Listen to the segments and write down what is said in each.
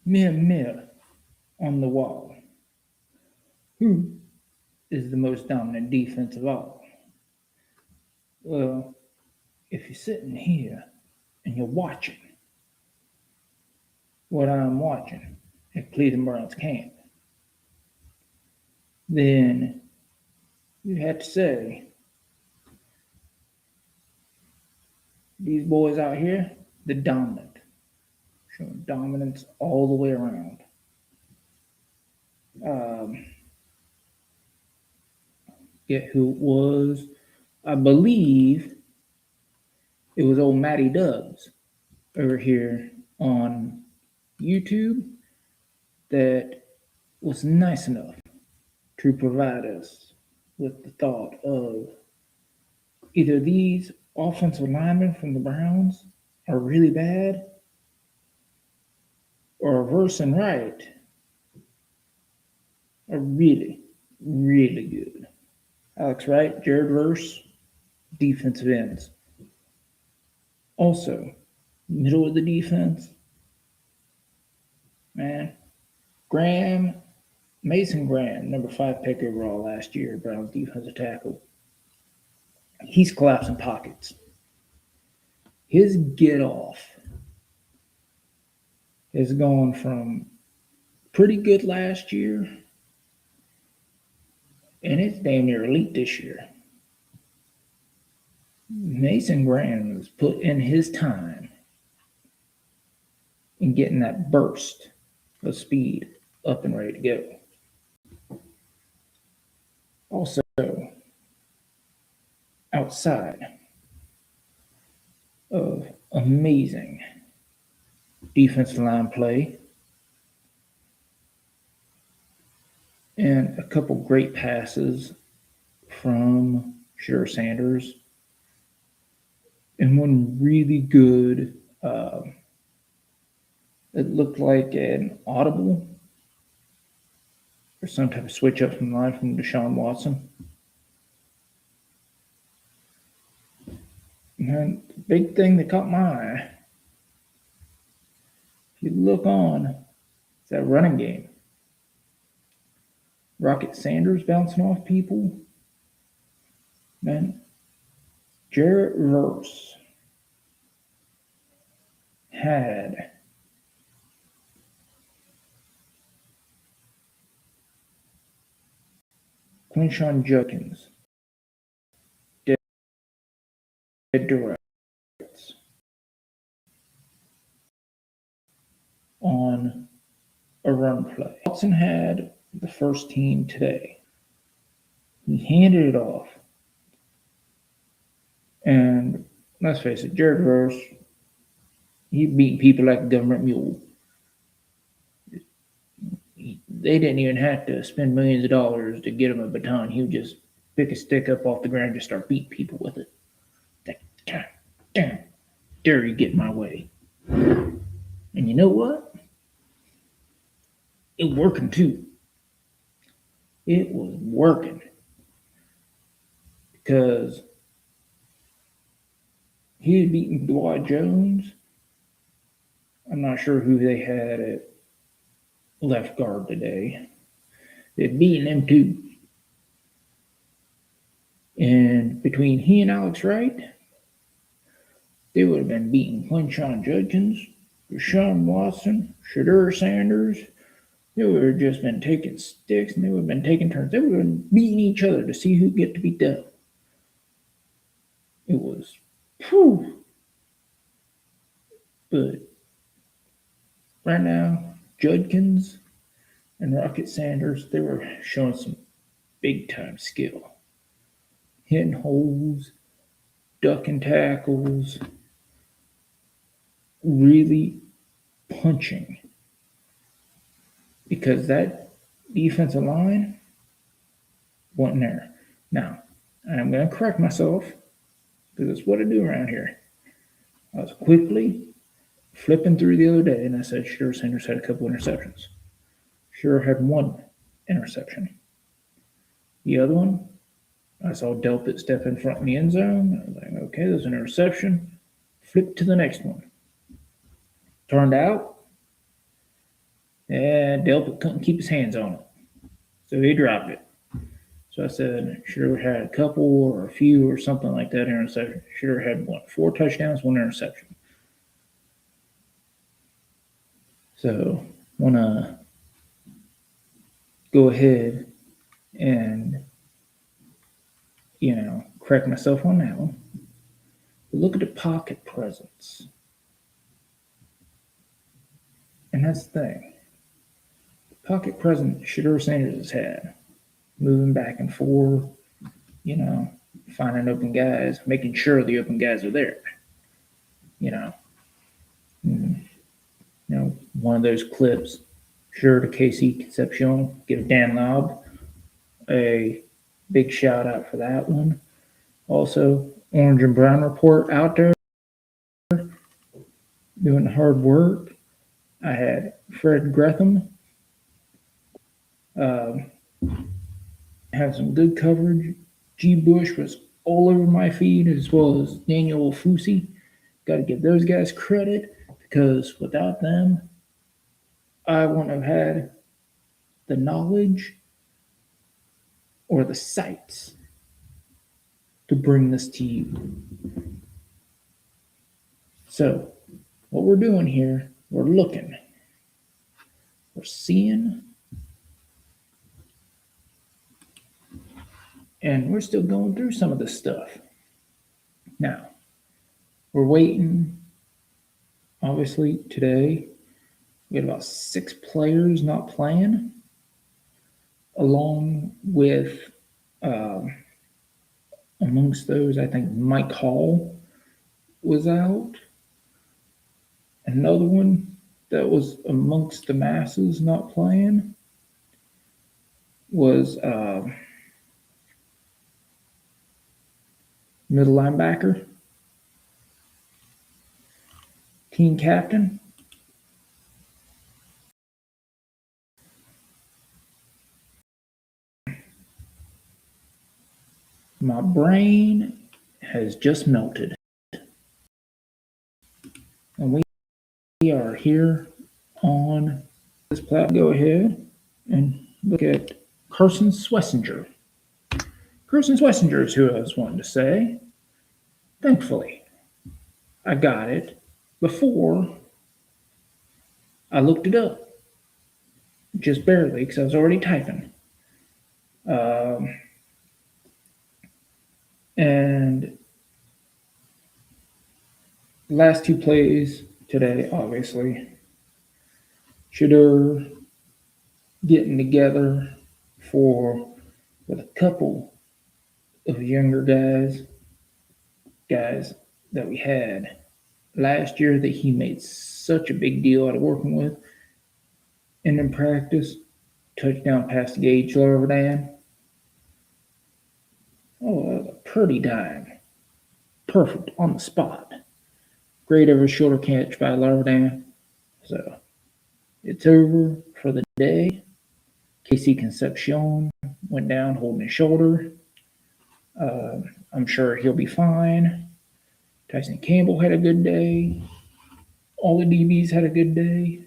Mirror, mirror on the wall, who is the most dominant defense of all? Well, if you're sitting here and you're watching what I'm watching at Cleveland Browns camp, then you have to say these boys out here, they're dominant, showing dominance all the way around. Um, Get who it was? I believe it was old Matty Dubs over here on YouTube that was nice enough to provide us with the thought of either these offensive linemen from the Browns are really bad, or Verse and Wright are really, really good. Alex Wright, Jared Verse, defensive ends. Also, middle of the defense, man, Graham, Mason Graham, number 5 pick overall last year, Browns defensive tackle. He's collapsing pockets. His get off has gone from pretty good last year, and it's damn near elite this year. Mason Graham has put in his time in getting that burst of speed up and ready to go. Also, outside of amazing defensive line play and a couple great passes from Shedeur Sanders and one really good, it looked like an audible or some type of switch up from the line from Deshaun Watson. And the big thing that caught my eye, if you look on, it's that running game. Rocket Sanders bouncing off people. Man, Jared Verse had Quinshon Judkins dead to rights on a run play. Watson had the first team today. He handed it off. And let's face it, Jared Verse, he beat people like a government mule. They didn't even have to spend millions of dollars to get him a baton. He would just pick a stick up off the ground and just start beating people with it. Like, God damn, dare you get in my way. And you know what? It working too. It was working. Because he had beaten Dwight Jones. I'm not sure who they had at left guard today. They'd beaten him too. And between he and Alex Wright, they would have been beating Quinshon Judkins, Deshaun Watson, Shedeur Sanders. They would have just been taking sticks and they would have been taking turns. They would have been beating each other to see who'd get to beat them. It was, whew. But right now, Judkins and Rocket Sanders, they were showing some big time skill. Hitting holes, ducking tackles, really punching. Because that defensive line wasn't there. Now, I'm going to correct myself because that's what I do around here. I was quickly flipping through the other day and I said Shedeur Sanders had a couple interceptions. Shedeur had one interception. The other one, I saw Delpit step in front in the end zone. I was like, okay, there's an interception. Flip to the next one. Turned out And Delpit couldn't keep his hands on it, so he dropped it. So I said, should have had a couple or a few or something like that interception. Should have had 4 touchdowns, 1 interception. So I want to go ahead and, correct myself on that one. But look at the pocket presence. And that's the thing. The pocket presence Shedeur Sanders has had, moving back and forth, finding open guys, making sure the open guys are there. One of those clips, sure to Casey Concepcion, give Dan Laub a big shout out for that one. Also, Orange and Brown Report out there doing the hard work. I had Fred Gretham have some good coverage. G. Bush was all over my feed, as well as Daniel Fusi. Got to give those guys credit, because without them, I wouldn't have had the knowledge or the sights to bring this to you. So, what we're doing here, we're looking, we're seeing, and we're still going through some of this stuff. Now, we're waiting. Obviously, today, we had about 6 players not playing, along with, amongst those, I think Mike Hall was out. Another one that was amongst the masses not playing was middle linebacker, team captain. My brain has just melted. And we are here on this platform. Go ahead and look at Carson Swessinger. Carson Swessinger is who I was wanting to say. Thankfully, I got it before I looked it up. Just barely, because I was already typing. And last 2 plays today, obviously, Shedeur getting together with a couple of younger guys that we had last year that he made such a big deal out of working with. And in practice, touchdown pass to Gage Larvadan. Oh, that was a pretty dime. Perfect on the spot. Great over shoulder catch by Larvadan. So it's over for the day. Casey Concepcion went down holding his shoulder. I'm sure he'll be fine. Tyson Campbell had a good day. All the DBs had a good day.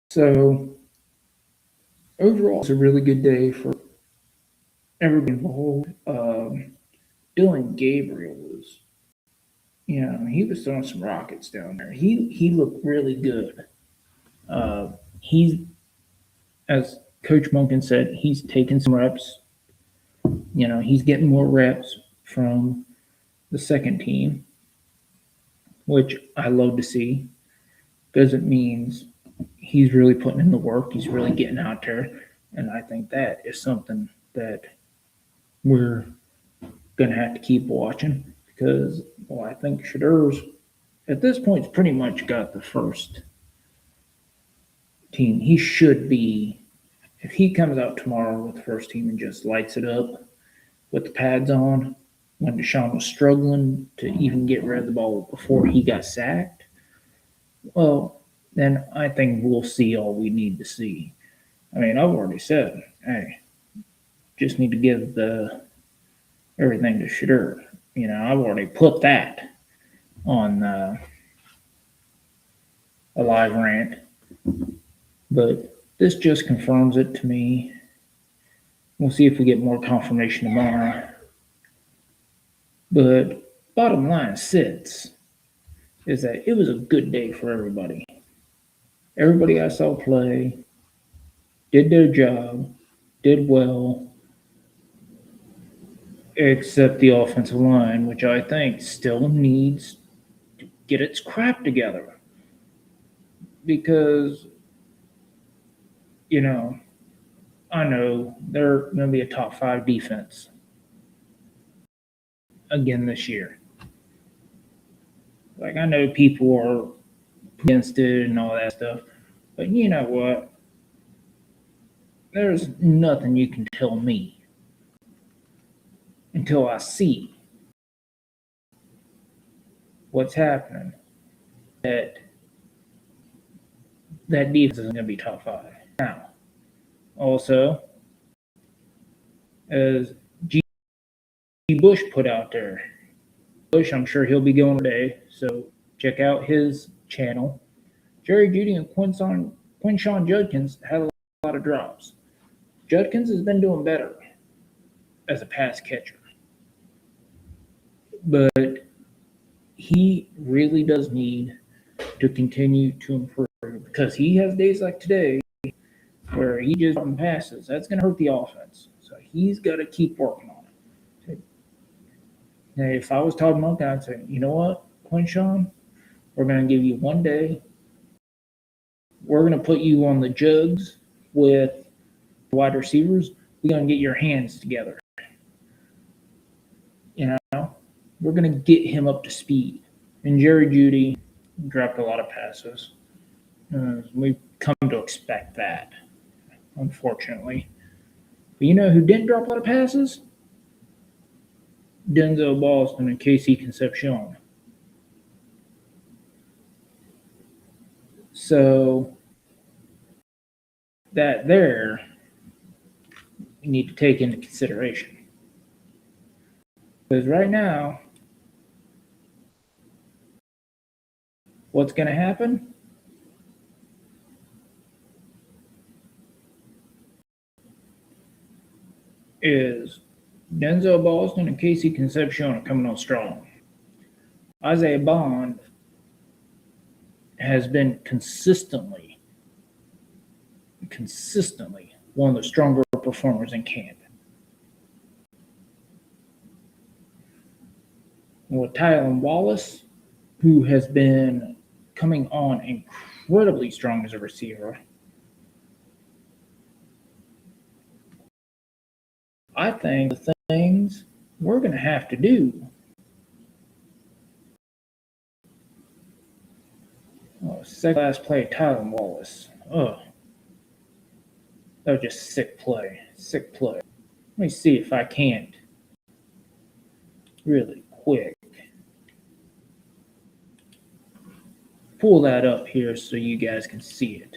So overall, it's a really good day for everybody involved. Dylan Gabriel was, he was throwing some rockets down there. He looked really good. He's, as Coach Monken said, he's taking some reps. He's getting more reps from the second team, which I love to see, because it means he's really putting in the work. He's really getting out there. And I think that is something that we're going to have to keep watching, because, I think Shedeur's, at this point, has pretty much got the first team. He should be, if he comes out tomorrow with the first team and just lights it up with the pads on, when Deshaun was struggling to even get rid of the ball before he got sacked, well, then I think we'll see all we need to see. I mean, I've already said, hey, just need to give everything to Shedeur. I've already put that on a live rant, but this just confirms it to me. We'll see if we get more confirmation tomorrow. But bottom line sits is that it was a good day for everybody. Everybody I saw play did their job, did well, except the offensive line, which I think still needs to get its crap together. Because, you know, I know they're going to be a top five defense again this year. Like, I know people are against it and all that stuff, but you know what? There's nothing you can tell me until I see what's happening that that defense is going to be top five. Now, also, as G. Bush put out there, Bush, I'm sure he'll be going today, so check out his channel. Jerry Jeudy and Quinshon Judkins had a lot of drops. Judkins has been doing better as a pass catcher, but he really does need to continue to improve because he has days like today where he just dropping passes. That's going to hurt the offense. So he's got to keep working on it. Now, if I was Todd Monk, I'd say, you know what, Quinshon, we're going to give you one day. We're going to put you on the jugs with wide receivers. We're going to get your hands together. You know, we're going to get him up to speed. And Jerry Jeudy dropped a lot of passes. We've come to expect that, unfortunately. But you know who didn't drop a lot of passes? Denzel Boston and Casey Concepcion. So that there you need to take into consideration. Because right now, what's going to happen? Is Denzel Boston and Casey Concepcion are coming on strong. Isaiah Bond has been consistently one of the stronger performers in camp. With Tylan Wallace, who has been coming on incredibly strong as a receiver, I think the things we're going to have to do. Second last play, Tylan Wallace. Oh, that was just sick play. Sick play. Let me see if I can't really quick pull that up here so you guys can see it.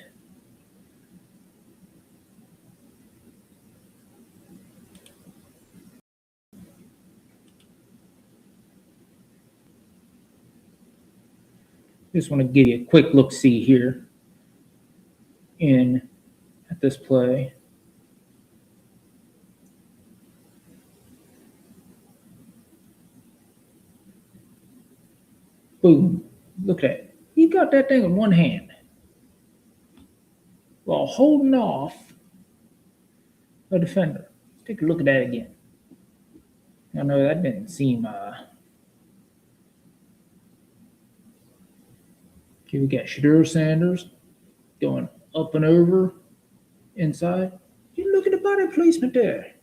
Just want to give you a quick look-see here at this play. Boom. Look at it. He got that thing in one hand while holding off a defender. Let's take a look at that again. I know that didn't seem okay, we got Shedeur Sanders going up and over inside. You look at the body placement there.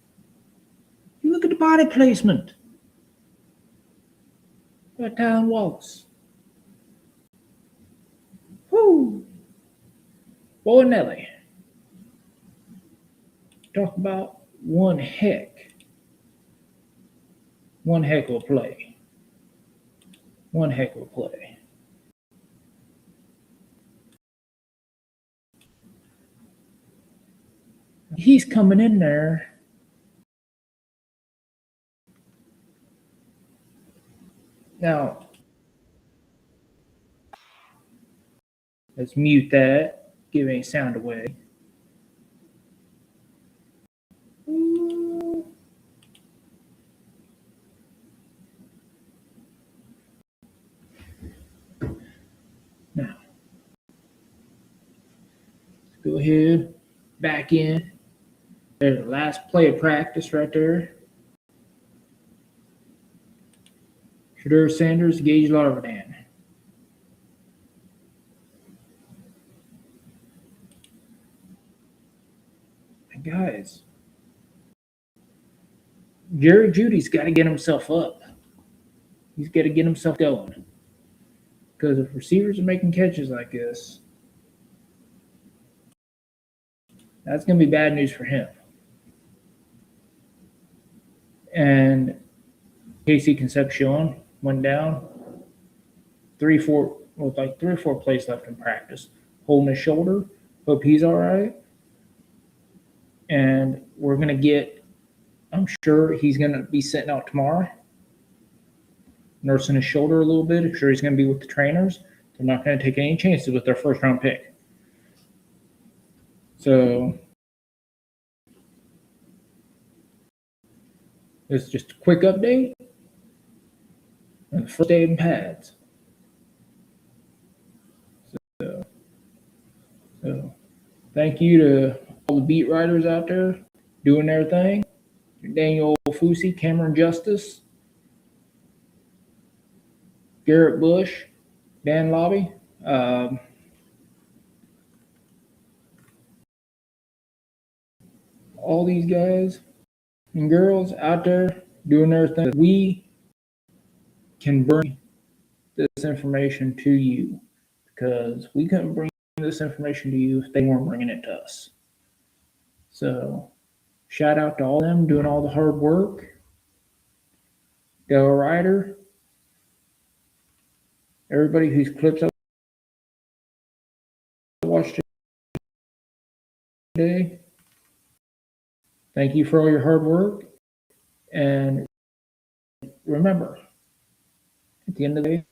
You look at the body placement. Got Tylan Wallace. Whoo! Boy Nelly. Talk about one heck of a play. One heck of a play. He's coming in there. Now, Let's mute that, give any sound away. Now, let's go ahead, back in. There's the last play of practice right there. Shedeur Sanders, Gage Larvadan. And guys, Jerry Jeudy's got to get himself up. He's got to get himself going. Because if receivers are making catches like this, that's going to be bad news for him. And Casey Concepcion went down. 3 or 4 plays left in practice. Holding his shoulder. Hope he's all right. And we're going to get, I'm sure he's going to be sitting out tomorrow. Nursing his shoulder a little bit. I'm sure he's going to be with the trainers. They're not going to take any chances with their first round pick. So this is just a quick update on the first day in pads. So thank you to all the beat writers out there doing their thing. Daniel Fusi, Cameron Justice, Garrett Bush, Dan Lobby. All these guys and girls out there doing their thing. We can bring this information to you because we couldn't bring this information to you if they weren't bringing it to us. So shout out to all of them doing all the hard work. Dale Ryder, everybody whose clips I watched today. Thank you for all your hard work. And remember, at the end of the day,